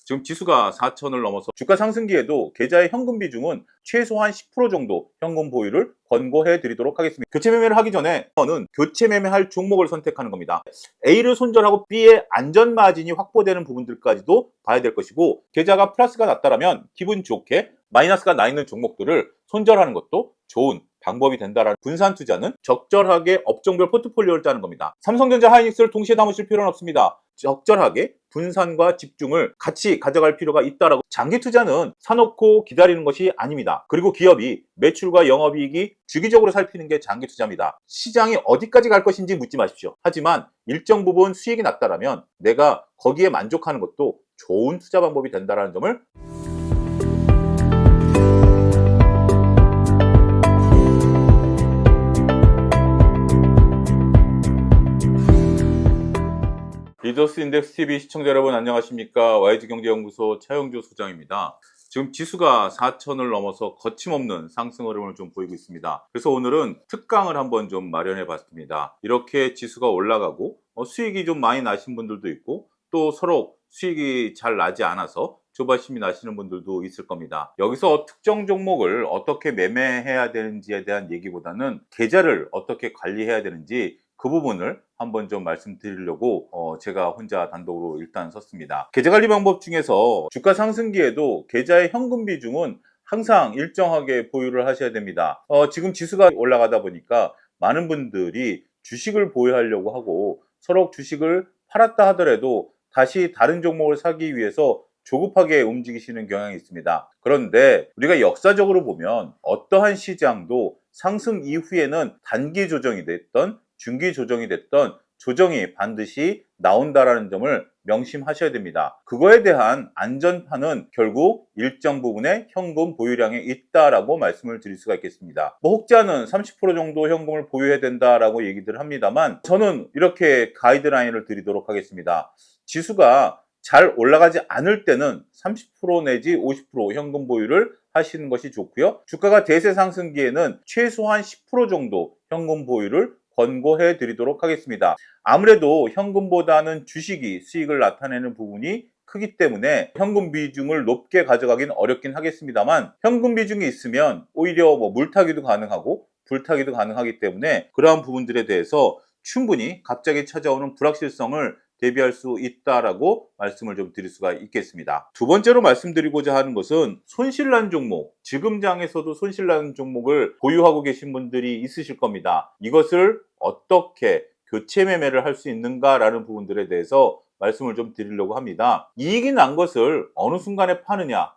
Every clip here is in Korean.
지금 지수가 4천을 넘어서 주가 상승기에도 계좌의 현금 비중은 최소한 10% 정도 현금 보유를 권고해 드리도록 하겠습니다. 교체 매매를 하기 전에 저는 교체 매매할 종목을 선택하는 겁니다. A를 손절하고 B의 안전 마진이 확보되는 부분들까지도 봐야 될 것이고, 계좌가 플러스가 났다라면 기분 좋게 마이너스가 나 있는 종목들을 손절하는 것도 좋은 방법이 된다라는, 분산 투자는 적절하게 업종별 포트폴리오를 짜는 겁니다. 삼성전자, 하이닉스를 동시에 담으실 필요는 없습니다. 적절하게 분산과 집중을 같이 가져갈 필요가 있다라고. 장기 투자는 사놓고 기다리는 것이 아닙니다. 그리고 기업이 매출과 영업이익이 주기적으로 살피는 게 장기 투자입니다. 시장이 어디까지 갈 것인지 묻지 마십시오. 하지만 일정 부분 수익이 났다라면 내가 거기에 만족하는 것도 좋은 투자 방법이 된다는 점을 리더스 인덱스 TV 시청자 여러분 안녕하십니까? YG경제연구소 차영주 소장입니다. 지금 지수가 4천을 넘어서 거침없는 상승 흐름을 좀 보이고 있습니다. 그래서 오늘은 특강을 한번 좀 마련해 봤습니다. 이렇게 지수가 올라가고 수익이 좀 많이 나신 분들도 있고, 또 서로 수익이 잘 나지 않아서 조바심이 나시는 분들도 있을 겁니다. 여기서 특정 종목을 어떻게 매매해야 되는지에 대한 얘기보다는 계좌를 어떻게 관리해야 되는지, 그 부분을 한번 좀 말씀드리려고 제가 혼자 단독으로 일단 섰습니다. 계좌 관리 방법 중에서 주가 상승기에도 계좌의 현금 비중은 항상 일정하게 보유를 하셔야 됩니다. 지금 지수가 올라가다 보니까 많은 분들이 주식을 보유하려고 하고, 서로 주식을 팔았다 하더라도 다시 다른 종목을 사기 위해서 조급하게 움직이시는 경향이 있습니다. 그런데 우리가 역사적으로 보면 어떠한 시장도 상승 이후에는 단기 조정이 됐던 중기 조정이 됐던 조정이 반드시 나온다라는 점을 명심하셔야 됩니다. 그거에 대한 안전판은 결국 일정 부분의 현금 보유량에 있다라고 말씀을 드릴 수가 있겠습니다. 혹자는 30% 정도 현금을 보유해야 된다라고 얘기들 합니다만, 저는 이렇게 가이드라인을 드리도록 하겠습니다. 지수가 잘 올라가지 않을 때는 30% 내지 50% 현금 보유를 하시는 것이 좋고요. 주가가 대세 상승기에는 최소한 10% 정도 현금 보유를 권고해 드리도록 하겠습니다. 아무래도 현금보다는 주식이 수익을 나타내는 부분이 크기 때문에 현금 비중을 높게 가져가긴 어렵긴 하겠습니다만, 현금 비중이 있으면 오히려 물타기도 가능하고 불타기도 가능하기 때문에 그러한 부분들에 대해서 충분히 갑자기 찾아오는 불확실성을 대비할 수 있다라고 말씀을 좀 드릴 수가 있겠습니다. 두 번째로 말씀드리고자 하는 것은 손실난 종목, 지금 장에서도 손실난 종목을 보유하고 계신 분들이 있으실 겁니다. 이것을 어떻게 교체 매매를 할 수 있는가라는 부분들에 대해서 말씀을 좀 드리려고 합니다. 이익이 난 것을 어느 순간에 파느냐,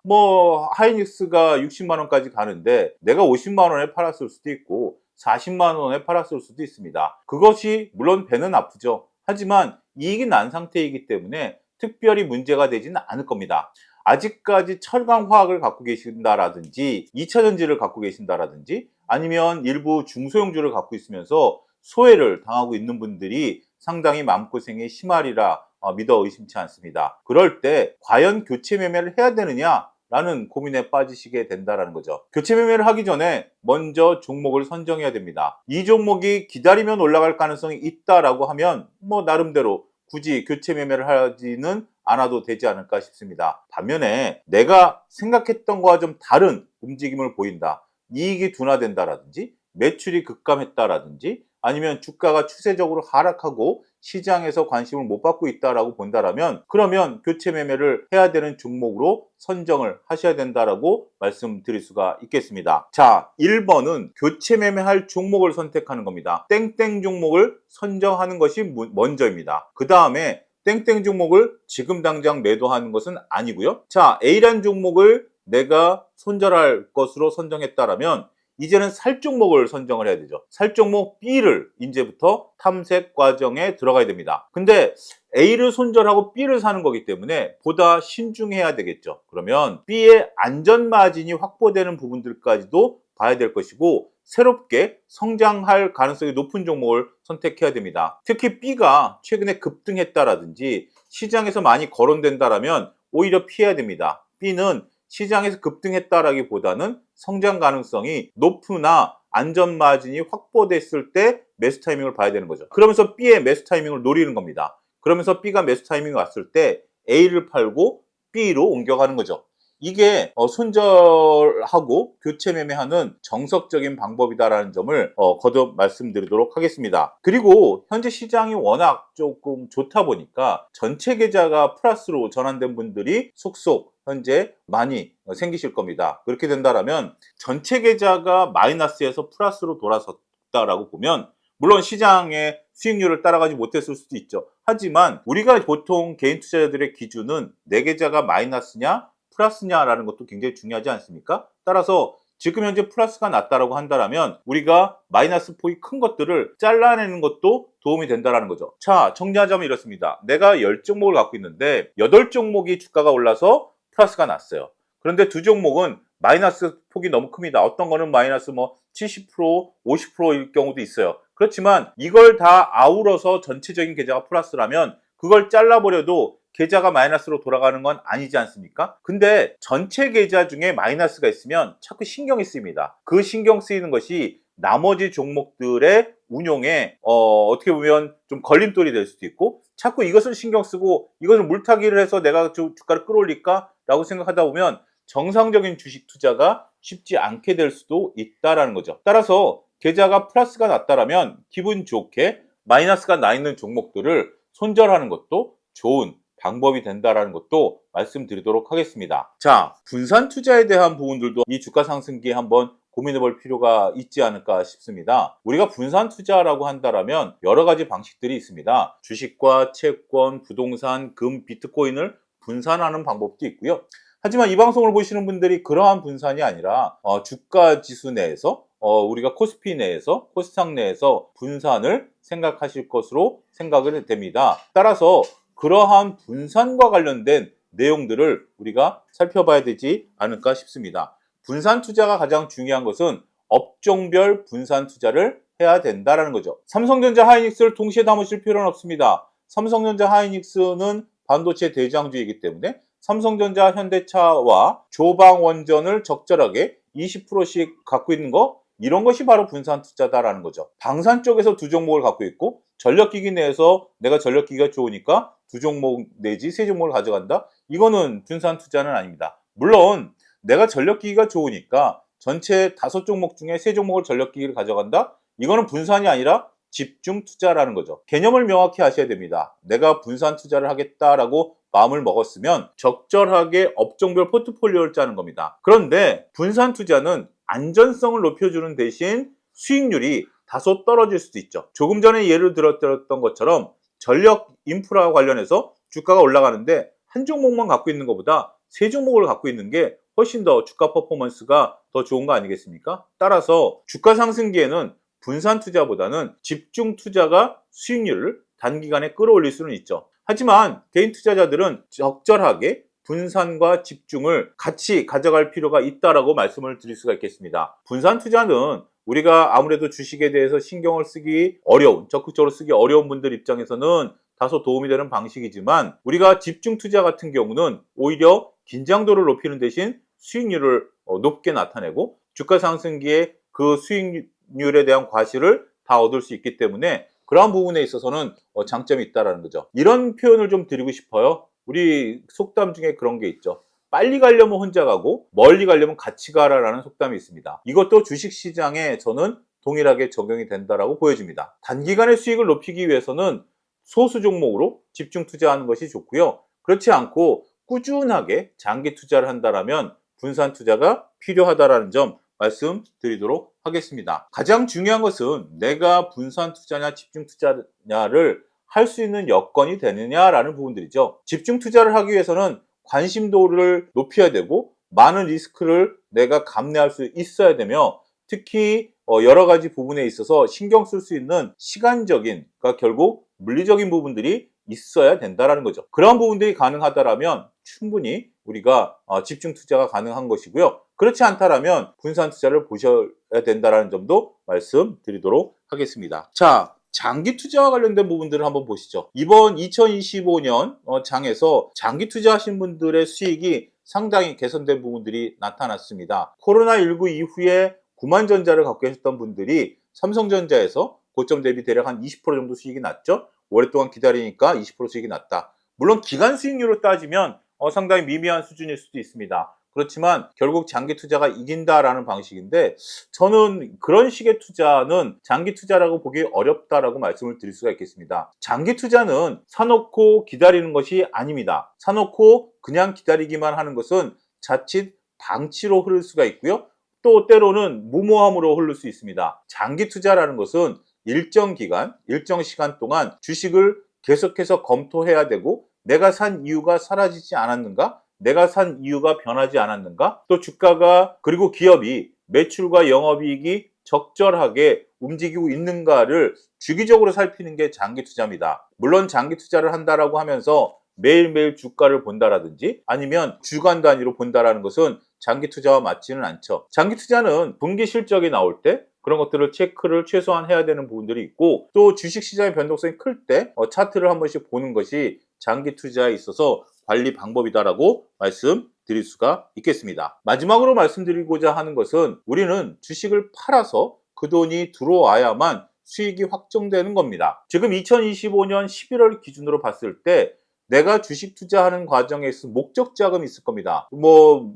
하이닉스가 60만 원까지 가는데 내가 50만 원에 팔았을 수도 있고 40만 원에 팔았을 수도 있습니다. 그것이 물론 배는 아프죠. 하지만 이익이 난 상태이기 때문에 특별히 문제가 되지는 않을 겁니다. 아직까지 철강화학을 갖고 계신다라든지 2차전지를 갖고 계신다라든지 아니면 일부 중소형주를 갖고 있으면서 소외를 당하고 있는 분들이 상당히 마음고생이 심하리라 믿어 의심치 않습니다. 그럴 때 과연 교체 매매를 해야 되느냐 라는 고민에 빠지시게 된다는 거죠. 교체 매매를 하기 전에 먼저 종목을 선정해야 됩니다. 이 종목이 기다리면 올라갈 가능성이 있다라고 하면 나름대로 굳이 교체 매매를 하지는 않아도 되지 않을까 싶습니다. 반면에 내가 생각했던 것과 좀 다른 움직임을 보인다, 이익이 둔화된다라든지 매출이 급감했다라든지 아니면 주가가 추세적으로 하락하고 시장에서 관심을 못 받고 있다라고 본다라면, 그러면 교체 매매를 해야 되는 종목으로 선정을 하셔야 된다라고 말씀드릴 수가 있겠습니다. 자, 1번은 교체 매매할 종목을 선택하는 겁니다. 땡땡 종목을 선정하는 것이 먼저입니다. 그 다음에 땡땡 종목을 지금 당장 매도하는 것은 아니고요. 자, A란 종목을 내가 손절할 것으로 선정했다라면 이제는 살 종목을 선정을 해야 되죠. 살 종목 B를 이제부터 탐색 과정에 들어가야 됩니다. 근데 A를 손절하고 B를 사는 거기 때문에 보다 신중해야 되겠죠. 그러면 B의 안전 마진이 확보되는 부분들까지도 봐야 될 것이고, 새롭게 성장할 가능성이 높은 종목을 선택해야 됩니다. 특히 B가 최근에 급등했다라든지 시장에서 많이 거론된다라면 오히려 피해야 됩니다. B는 시장에서 급등했다라기보다는 성장 가능성이 높으나 안전 마진이 확보됐을 때 매수 타이밍을 봐야 되는 거죠. 그러면서 B의 매수 타이밍을 노리는 겁니다. 그러면서 B가 매수 타이밍이 왔을 때 A를 팔고 국비로 옮겨가는 거죠. 이게 손절하고 교체 매매하는 정석적인 방법이다라는 점을 거듭 말씀드리도록 하겠습니다. 그리고 현재 시장이 워낙 조금 좋다 보니까 전체 계좌가 플러스로 전환된 분들이 속속 현재 많이 생기실 겁니다. 그렇게 된다라면 전체 계좌가 마이너스에서 플러스로 돌아섰다라고 보면 물론 시장의 수익률을 따라가지 못했을 수도 있죠. 하지만 우리가 보통 개인 투자자들의 기준은 내 계좌가 마이너스냐 플러스냐라는 것도 굉장히 중요하지 않습니까? 따라서 지금 현재 플러스가 났다라고 한다면 우리가 마이너스 폭이 큰 것들을 잘라내는 것도 도움이 된다는 거죠. 자, 정리하자면 이렇습니다. 내가 10종목을 갖고 있는데 8종목이 주가가 올라서 플러스가 났어요. 그런데 2종목은 마이너스 폭이 너무 큽니다. 어떤 거는 마이너스 70%, 50%일 경우도 있어요. 그렇지만 이걸 다 아우러서 전체적인 계좌가 플러스라면 그걸 잘라버려도 계좌가 마이너스로 돌아가는 건 아니지 않습니까? 근데 전체 계좌 중에 마이너스가 있으면 자꾸 신경이 쓰입니다. 그 신경 쓰이는 것이 나머지 종목들의 운용에 어떻게 보면 좀 걸림돌이 될 수도 있고 자꾸 이것을 신경 쓰고 이것을 물타기를 해서 내가 주가를 끌어올릴까? 라고 생각하다 보면 정상적인 주식 투자가 쉽지 않게 될 수도 있다라는 거죠. 따라서 계좌가 플러스가 났다라면 기분 좋게 마이너스가 나 있는 종목들을 손절하는 것도 좋은 방법이 된다라는 것도 말씀드리도록 하겠습니다. 자, 분산 투자에 대한 부분들도 이 주가 상승기에 한번 고민해 볼 필요가 있지 않을까 싶습니다. 우리가 분산 투자라고 한다면 여러 가지 방식들이 있습니다. 주식과 채권, 부동산, 금, 비트코인을 분산하는 방법도 있고요. 하지만 이 방송을 보시는 분들이 그러한 분산이 아니라 주가 지수 내에서 우리가 코스피 내에서 코스닥 내에서 분산을 생각하실 것으로 생각을 됩니다. 따라서 그러한 분산과 관련된 내용들을 우리가 살펴봐야 되지 않을까 싶습니다. 분산 투자가 가장 중요한 것은 업종별 분산 투자를 해야 된다는 거죠. 삼성전자 하이닉스를 동시에 담으실 필요는 없습니다. 삼성전자 하이닉스는 반도체 대장주이기 때문에 삼성전자, 현대차와 조방원전을 적절하게 20%씩 갖고 있는 거, 이런 것이 바로 분산 투자다라는 거죠. 방산 쪽에서 2종목을 갖고 있고 전력기기 내에서 내가 전력기기가 좋으니까 2종목 내지 3종목을 가져간다? 이거는 분산 투자는 아닙니다. 물론 내가 전력기기가 좋으니까 전체 5종목 중에 3종목을 전력기기를 가져간다? 이거는 분산이 아니라 집중 투자라는 거죠. 개념을 명확히 하셔야 됩니다. 내가 분산 투자를 하겠다라고 마음을 먹었으면 적절하게 업종별 포트폴리오를 짜는 겁니다. 그런데 분산 투자는 안전성을 높여주는 대신 수익률이 다소 떨어질 수도 있죠. 조금 전에 예를 들었던 것처럼 전력 인프라와 관련해서 주가가 올라가는데 한 종목만 갖고 있는 것보다 3종목을 갖고 있는 게 훨씬 더 주가 퍼포먼스가 더 좋은 거 아니겠습니까? 따라서 주가 상승기에는 분산 투자보다는 집중 투자가 수익률을 단기간에 끌어올릴 수는 있죠. 하지만 개인 투자자들은 적절하게 분산과 집중을 같이 가져갈 필요가 있다라고 말씀을 드릴 수가 있겠습니다. 분산 투자는 우리가 아무래도 주식에 대해서 신경을 쓰기 어려운, 적극적으로 쓰기 어려운 분들 입장에서는 다소 도움이 되는 방식이지만 우리가 집중 투자 같은 경우는 오히려 긴장도를 높이는 대신 수익률을 높게 나타내고 주가 상승기에 그 수익률에 대한 과실을 다 얻을 수 있기 때문에 그러한 부분에 있어서는 장점이 있다는 거죠. 이런 표현을 좀 드리고 싶어요. 우리 속담 중에 그런 게 있죠. 빨리 가려면 혼자 가고 멀리 가려면 같이 가라라는 속담이 있습니다. 이것도 주식시장에 저는 동일하게 적용이 된다라고 보여집니다. 단기간의 수익을 높이기 위해서는 소수 종목으로 집중 투자하는 것이 좋고요. 그렇지 않고 꾸준하게 장기 투자를 한다면 분산 투자가 필요하다라는 점 말씀드리도록 하겠습니다. 가장 중요한 것은 내가 분산 투자냐 집중 투자냐를 할 수 있는 여건이 되느냐라는 부분들이죠. 집중 투자를 하기 위해서는 관심도를 높여야 되고 많은 리스크를 내가 감내할 수 있어야 되며 특히 여러 가지 부분에 있어서 신경 쓸 수 있는 시간적인, 그러니까 결국 물리적인 부분들이 있어야 된다라는 거죠. 그런 부분들이 가능하다면 충분히 우리가 집중 투자가 가능한 것이고요. 그렇지 않다면 분산 투자를 보셔야 된다는 점도 말씀드리도록 하겠습니다. 자, 장기 투자와 관련된 부분들을 한번 보시죠. 이번 2025년 장에서 장기 투자하신 분들의 수익이 상당히 개선된 부분들이 나타났습니다. 코로나19 이후에 구만전자를 갖고 계셨던 분들이 삼성전자에서 고점 대비 대략 한 20% 정도 수익이 났죠. 오랫동안 기다리니까 20% 수익이 났다. 물론 기간 수익률로 따지면 상당히 미미한 수준일 수도 있습니다. 그렇지만 결국 장기 투자가 이긴다라는 방식인데 저는 그런 식의 투자는 장기 투자라고 보기 어렵다라고 말씀을 드릴 수가 있겠습니다. 장기 투자는 사놓고 기다리는 것이 아닙니다. 사놓고 그냥 기다리기만 하는 것은 자칫 방치로 흐를 수가 있고요. 또 때로는 무모함으로 흐를 수 있습니다. 장기 투자라는 것은 일정 기간, 일정 시간 동안 주식을 계속해서 검토해야 되고 내가 산 이유가 사라지지 않았는가? 내가 산 이유가 변하지 않았는가? 또 주가가 그리고 기업이 매출과 영업이익이 적절하게 움직이고 있는가를 주기적으로 살피는 게 장기 투자입니다. 물론 장기 투자를 한다라고 하면서 매일매일 주가를 본다라든지 아니면 주간 단위로 본다라는 것은 장기 투자와 맞지는 않죠. 장기 투자는 분기 실적이 나올 때 그런 것들을 체크를 최소한 해야 되는 부분들이 있고 또 주식시장의 변동성이 클 때 차트를 한 번씩 보는 것이 장기 투자에 있어서 관리 방법이다라고 말씀드릴 수가 있겠습니다. 마지막으로 말씀드리고자 하는 것은 우리는 주식을 팔아서 그 돈이 들어와야만 수익이 확정되는 겁니다. 지금 2025년 11월 기준으로 봤을 때 내가 주식 투자하는 과정에서 목적 자금이 있을 겁니다.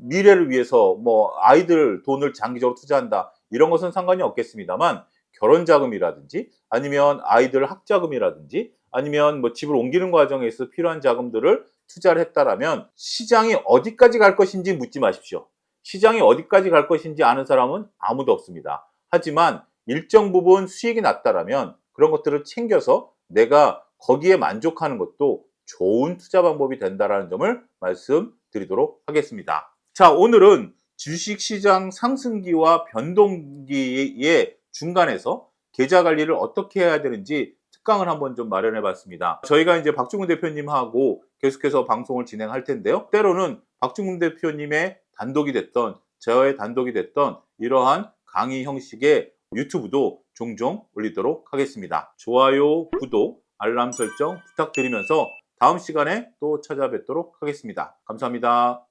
미래를 위해서 아이들 돈을 장기적으로 투자한다. 이런 것은 상관이 없겠습니다만 결혼 자금이라든지 아니면 아이들 학자금이라든지 아니면 집을 옮기는 과정에서 필요한 자금들을 투자를 했다라면 시장이 어디까지 갈 것인지 묻지 마십시오. 시장이 어디까지 갈 것인지 아는 사람은 아무도 없습니다. 하지만 일정 부분 수익이 났다라면 그런 것들을 챙겨서 내가 거기에 만족하는 것도 좋은 투자 방법이 된다는 점을 말씀드리도록 하겠습니다. 자, 오늘은 주식시장 상승기와 변동기의 중간에서 계좌 관리를 어떻게 해야 되는지 특강을 한번 좀 마련해 봤습니다. 저희가 이제 박중근 대표님하고 계속해서 방송을 진행할 텐데요. 때로는 박중근 대표님의 단독이 됐던 저의 단독이 됐던 이러한 강의 형식의 유튜브도 종종 올리도록 하겠습니다. 좋아요, 구독, 알람 설정 부탁드리면서 다음 시간에 또 찾아뵙도록 하겠습니다. 감사합니다.